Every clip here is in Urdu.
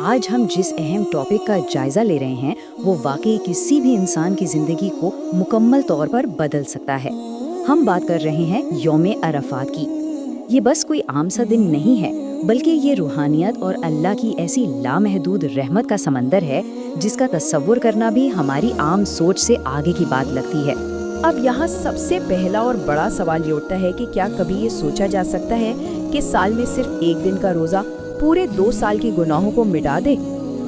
آج ہم جس اہم ٹاپک کا جائزہ لے رہے ہیں وہ واقعی کسی بھی انسان کی زندگی کو مکمل طور پر بدل سکتا ہے۔ ہم بات کر رہے ہیں یوم عرفات کی۔ یہ بس کوئی عام سا دن نہیں ہے، بلکہ یہ روحانیت اور اللہ کی ایسی لامحدود رحمت کا سمندر ہے جس کا تصور کرنا بھی ہماری عام سوچ سے آگے کی بات لگتی ہے۔ اب یہاں سب سے پہلا اور بڑا سوال یہ اٹھتا ہے کہ کیا کبھی یہ سوچا جا سکتا ہے کہ سال میں صرف ایک دن کا روزہ پورے 2 سال کے گناہوں کو مٹا دے؟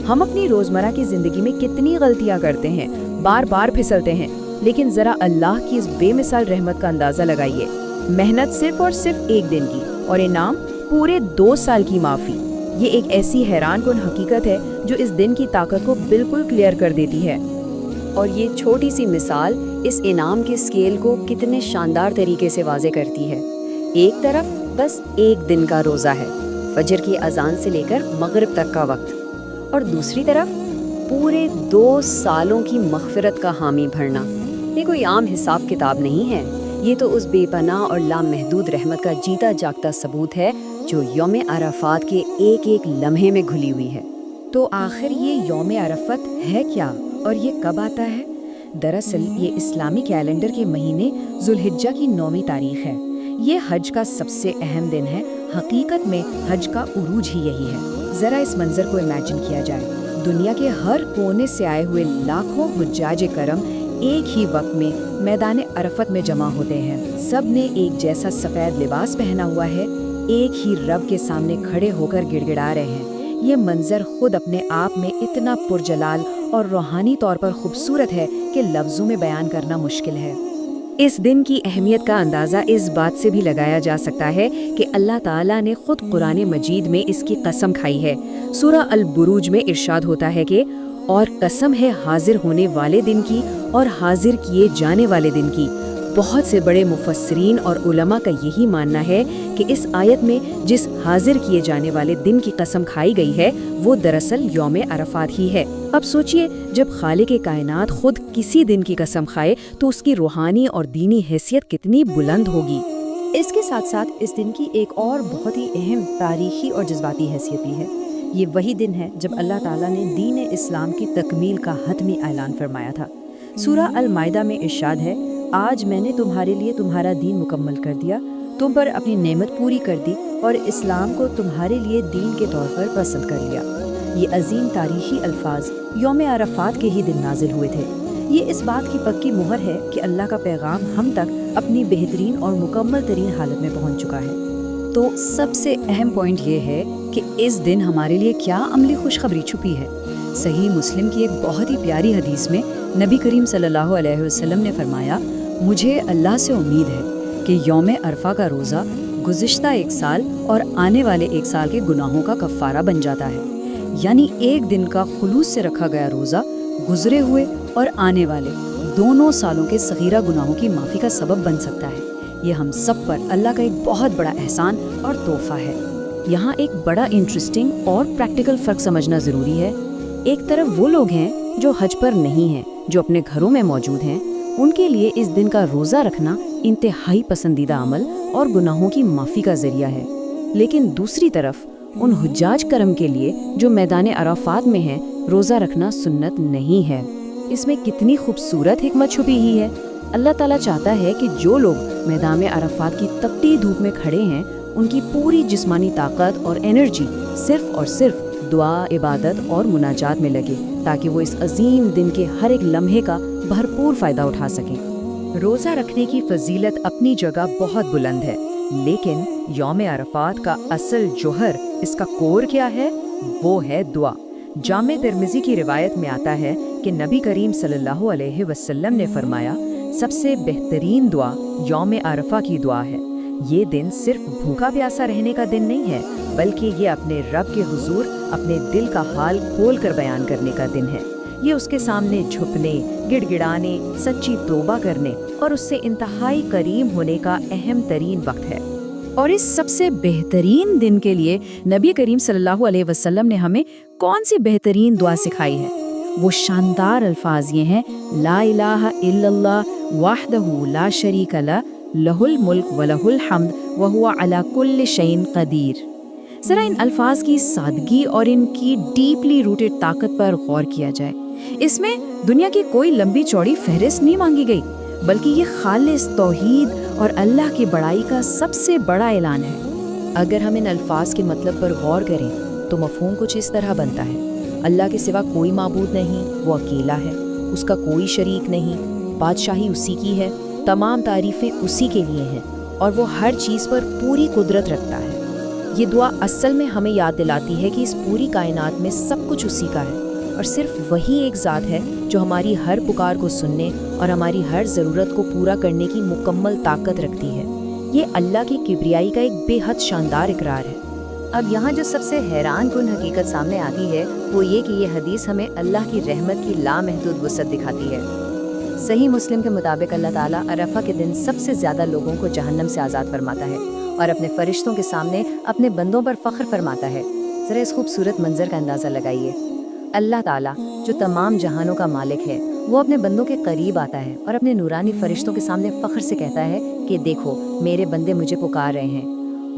ہم اپنی روزمرہ کی زندگی میں کتنی غلطیاں کرتے ہیں، بار بار پھسلتے ہیں، لیکن ذرا اللہ کی اس بے مثال رحمت کا اندازہ لگائیے۔ محنت صرف اور صرف ایک دن کی اور انعام پورے 2 سال کی معافی۔ یہ ایک ایسی حیران کن حقیقت ہے جو اس دن کی طاقت کو بالکل کلیئر کر دیتی ہے۔ اور یہ چھوٹی سی مثال اس انعام کے اسکیل کو کتنے شاندار طریقے سے واضح کرتی ہے۔ ایک طرف بس ایک دن کا روزہ ہے، فجر کی اذان سے لے کر مغرب تک کا وقت، اور دوسری طرف پورے 2 سالوں کی مغفرت کا حامی بھرنا۔ یہ کوئی عام حساب کتاب نہیں ہے، یہ تو اس بے پناہ اور لامحدود رحمت کا جیتا جاگتا ثبوت ہے جو یوم عرفات کے ایک ایک لمحے میں گھلی ہوئی ہے۔ تو آخر یہ یوم عرفات ہے کیا اور یہ کب آتا ہے؟ دراصل یہ اسلامی کیلنڈر کے مہینے ذوالحجہ کی 9ویں تاریخ ہے۔ یہ حج کا سب سے اہم دن ہے۔ حقیقت میں حج کا عروج ہی یہی ہے۔ ذرا اس منظر کو امیجن کیا جائے، دنیا کے ہر کونے سے آئے ہوئے لاکھوں حجاج کرم ایک ہی وقت میں میدان عرفات میں جمع ہوتے ہیں۔ سب نے ایک جیسا سفید لباس پہنا ہوا ہے، ایک ہی رب کے سامنے کھڑے ہو کر گڑ گڑا رہے ہیں۔ یہ منظر خود اپنے آپ میں اتنا پرجلال اور روحانی طور پر خوبصورت ہے کہ لفظوں میں بیان کرنا مشکل ہے۔ اس دن کی اہمیت کا اندازہ اس بات سے بھی لگایا جا سکتا ہے کہ اللہ تعالیٰ نے خود قرآن مجید میں اس کی قسم کھائی ہے۔ سورہ البروج میں ارشاد ہوتا ہے کہ اور قسم ہے حاضر ہونے والے دن کی اور حاضر کیے جانے والے دن کی۔ بہت سے بڑے مفسرین اور علماء کا یہی ماننا ہے کہ اس آیت میں جس حاضر کیے جانے والے دن کی قسم کھائی گئی ہے وہ دراصل یوم عرفات ہی ہے۔ اب سوچئے، جب خالق کائنات خود کسی دن کی قسم کھائے تو اس کی روحانی اور دینی حیثیت کتنی بلند ہوگی۔ اس کے ساتھ ساتھ اس دن کی ایک اور بہت ہی اہم تاریخی اور جذباتی حیثیت بھی ہے۔ یہ وہی دن ہے جب اللہ تعالیٰ نے دین اسلام کی تکمیل کا حتمی اعلان فرمایا تھا۔ سورہ المائدہ میں ارشاد ہے، آج میں نے تمہارے لیے تمہارا دین مکمل کر دیا، تم پر اپنی نعمت پوری کر دی اور اسلام کو تمہارے لیے دین کے طور پر پسند کر لیا۔ یہ عظیم تاریخی الفاظ یوم عرفات کے ہی دن نازل ہوئے تھے۔ یہ اس بات کی پکی مہر ہے کہ اللہ کا پیغام ہم تک اپنی بہترین اور مکمل ترین حالت میں پہنچ چکا ہے۔ تو سب سے اہم پوائنٹ یہ ہے کہ اس دن ہمارے لیے کیا عملی خوشخبری چھپی ہے۔ صحیح مسلم کی ایک بہت ہی پیاری حدیث میں نبی کریم صلی اللہ علیہ وسلم نے فرمایا، مجھے اللہ سے امید ہے کہ یوم عرفہ کا روزہ گزشتہ 1 سال اور آنے والے 1 سال کے گناہوں کا کفارہ بن جاتا ہے۔ یعنی ایک دن کا خلوص سے رکھا گیا روزہ گزرے ہوئے اور آنے والے دونوں سالوں کے صغیرہ گناہوں کی معافی کا سبب بن سکتا ہے۔ یہ ہم سب پر اللہ کا ایک بہت بڑا احسان اور تحفہ ہے۔ یہاں ایک بڑا انٹرسٹنگ اور پریکٹیکل فرق سمجھنا ضروری ہے۔ ایک طرف وہ لوگ ہیں جو حج پر نہیں ہیں، جو اپنے گھروں میں موجود ہیں، ان کے لیے اس دن کا روزہ رکھنا انتہائی پسندیدہ عمل اور گناہوں کی معافی کا ذریعہ ہے۔ لیکن دوسری طرف ان حجاج کرم کے لیے جو میدان عرفات میں ہیں، روزہ رکھنا سنت نہیں ہے۔ اس میں کتنی خوبصورت حکمت چھپی ہی ہے۔ اللہ تعالیٰ چاہتا ہے کہ جو لوگ میدان عرفات کی تپتی دھوپ میں کھڑے ہیں، ان کی پوری جسمانی طاقت اور انرجی صرف اور صرف دعا، عبادت اور مناجات میں لگے، تاکہ وہ اس عظیم دن کے ہر ایک لمحے کا بھرپور فائدہ اٹھا سکیں۔ روزہ رکھنے کی فضیلت اپنی جگہ بہت بلند ہے، لیکن یوم عرفات کا اصل جوہر، اس کا کور کیا ہے؟ وہ ہے دعا۔ جامع ترمذی کی روایت میں آتا ہے کہ نبی کریم صلی اللہ علیہ وسلم نے فرمایا، سب سے بہترین دعا یوم عرفہ کی دعا ہے۔ یہ دن صرف بھوکا پیاسا رہنے کا دن نہیں ہے، بلکہ یہ اپنے رب کے حضور اپنے دل کا حال کھول کر بیان کرنے کا دن ہے۔ یہ اس کے سامنے جھکنے، گڑ گڑانے، سچی توبہ کرنے اور اس سے انتہائی قریب ہونے کا اہم ترین وقت ہے۔ اور اس سب سے بہترین دن کے لیے نبی کریم صلی اللہ علیہ وسلم نے ہمیں کون سی بہترین دعا سکھائی ہے؟ وہ شاندار الفاظ یہ ہیں، لا الہ الا اللہ وحدہ لا شریک لہ، لہ الملک ولہ الحمد وہو علی کل شیء قدیر۔ ذرا ان الفاظ کی سادگی اور ان کی ڈیپلی روٹڈ طاقت پر غور کیا جائے۔ اس میں دنیا کی کوئی لمبی چوڑی فہرست نہیں مانگی گئی، بلکہ یہ خالص توحید اور اللہ کی بڑائی کا سب سے بڑا اعلان ہے۔ اگر ہم ان الفاظ کے مطلب پر غور کریں تو مفہوم کچھ اس طرح بنتا ہے: اللہ کے سوا کوئی معبود نہیں، وہ اکیلا ہے، اس کا کوئی شریک نہیں، بادشاہی اسی کی ہے، تمام تعریفیں اسی کے لیے ہیں اور وہ ہر چیز پر پوری قدرت رکھتا ہے۔ یہ دعا اصل میں ہمیں یاد دلاتی ہے کہ اس پوری کائنات میں سب کچھ اسی کا ہے اور صرف وہی ایک ذات ہے جو ہماری ہر پکار کو سننے اور ہماری ہر ضرورت کو پورا کرنے کی مکمل طاقت رکھتی ہے۔ یہ اللہ کی کبریائی کا ایک بے حد شاندار اقرار ہے۔ اب یہاں جو سب سے حیران کن حقیقت سامنے آتی ہے وہ یہ کہ یہ حدیث ہمیں اللہ کی رحمت کی لامحدود وسعت دکھاتی ہے۔ صحیح مسلم کے مطابق اللہ تعالیٰ عرفہ کے دن سب سے زیادہ لوگوں کو جہنم سے آزاد فرماتا ہے اور اپنے فرشتوں کے سامنے اپنے بندوں پر فخر فرماتا ہے۔ ذرا اس خوبصورت منظر کا اندازہ لگائیے۔ اللہ تعالیٰ جو تمام جہانوں کا مالک ہے، وہ اپنے بندوں کے قریب آتا ہے اور اپنے نورانی فرشتوں کے سامنے فخر سے کہتا ہے کہ دیکھو میرے بندے مجھے پکار رہے ہیں۔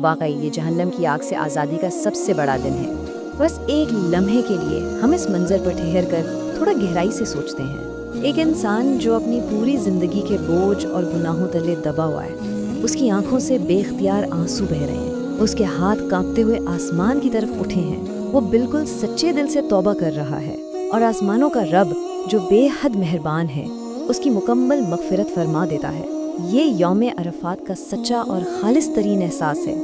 واقعی یہ جہنم کی آگ سے آزادی کا سب سے بڑا دن ہے۔ بس ایک لمحے کے لیے ہم اس منظر پر ٹھہر کر تھوڑا گہرائی سے سوچتے ہیں۔ ایک انسان جو اپنی پوری زندگی کے بوجھ اور گناہوں تلے دبا ہوا ہے، اس کی آنکھوں سے بے اختیار آنسو بہہ رہے ہیں، اس کے ہاتھ کانپتے ہوئے آسمان کی طرف اٹھے ہیں، وہ بالکل سچے دل سے توبہ کر رہا ہے اور آسمانوں کا رب جو بے حد مہربان ہے اس کی مکمل مغفرت فرما دیتا ہے۔ یہ یوم عرفات کا سچا اور خالص ترین احساس ہے۔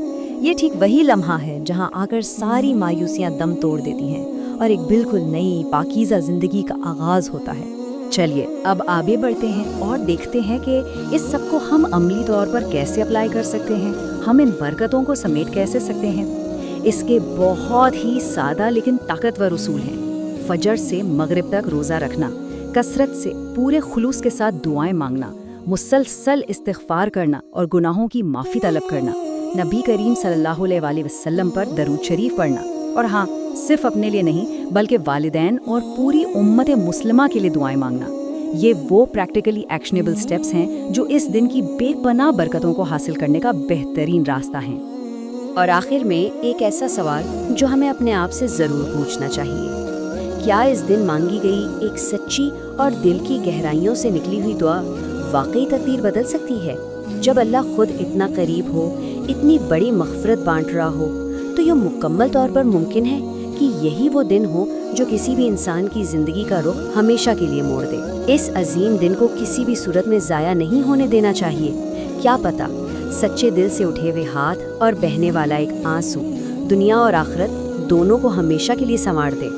یہ ٹھیک وہی لمحہ ہے جہاں آ کر ساری مایوسیاں دم توڑ دیتی ہیں اور ایک بالکل نئی پاکیزہ زندگی کا آغاز ہوتا ہے۔ چلیے اب آگے بڑھتے ہیں اور دیکھتے ہیں کہ اس سب کو ہم عملی طور پر کیسے اپلائی کر سکتے ہیں، ہم ان برکتوں کو سمیٹ کیسے سکتے ہیں۔ اس کے بہت ہی سادہ لیکن طاقتور اصول ہیں۔ فجر سے مغرب تک روزہ رکھنا، کثرت سے پورے خلوص کے ساتھ دعائیں مانگنا، مسلسل استغفار کرنا اور گناہوں کی معافی طلب کرنا، نبی کریم صلی اللہ علیہ وآلہ وسلم پر درود شریف پڑھنا، اور ہاں صرف اپنے لیے نہیں بلکہ والدین اور پوری امت مسلمہ کے لیے دعائیں مانگنا۔ یہ وہ پریکٹیکلی ایکشنیبل سٹیپس ہیں جو اس دن کی بے پناہ برکتوں کو حاصل کرنے کا بہترین راستہ ہیں۔ اور آخر میں ایک ایسا سوال جو ہمیں اپنے آپ سے ضرور پوچھنا چاہیے: کیا اس دن مانگی گئی ایک سچی اور دل کی گہرائیوں سے نکلی ہوئی دعا واقعی تقدیر بدل سکتی ہے؟ جب اللہ خود اتنا قریب ہو، اتنی بڑی مغفرت بانٹ رہا ہو، تو یہ مکمل طور پر ممکن ہے کہ یہی وہ دن ہو جو کسی بھی انسان کی زندگی کا رخ ہمیشہ کے لیے موڑ دے۔ اس عظیم دن کو کسی بھی صورت میں ضائع نہیں ہونے دینا چاہیے۔ کیا پتہ سچے دل سے اٹھے ہوئے ہاتھ اور بہنے والا ایک آنسو دنیا اور آخرت دونوں کو ہمیشہ کے لیے سنوار دے۔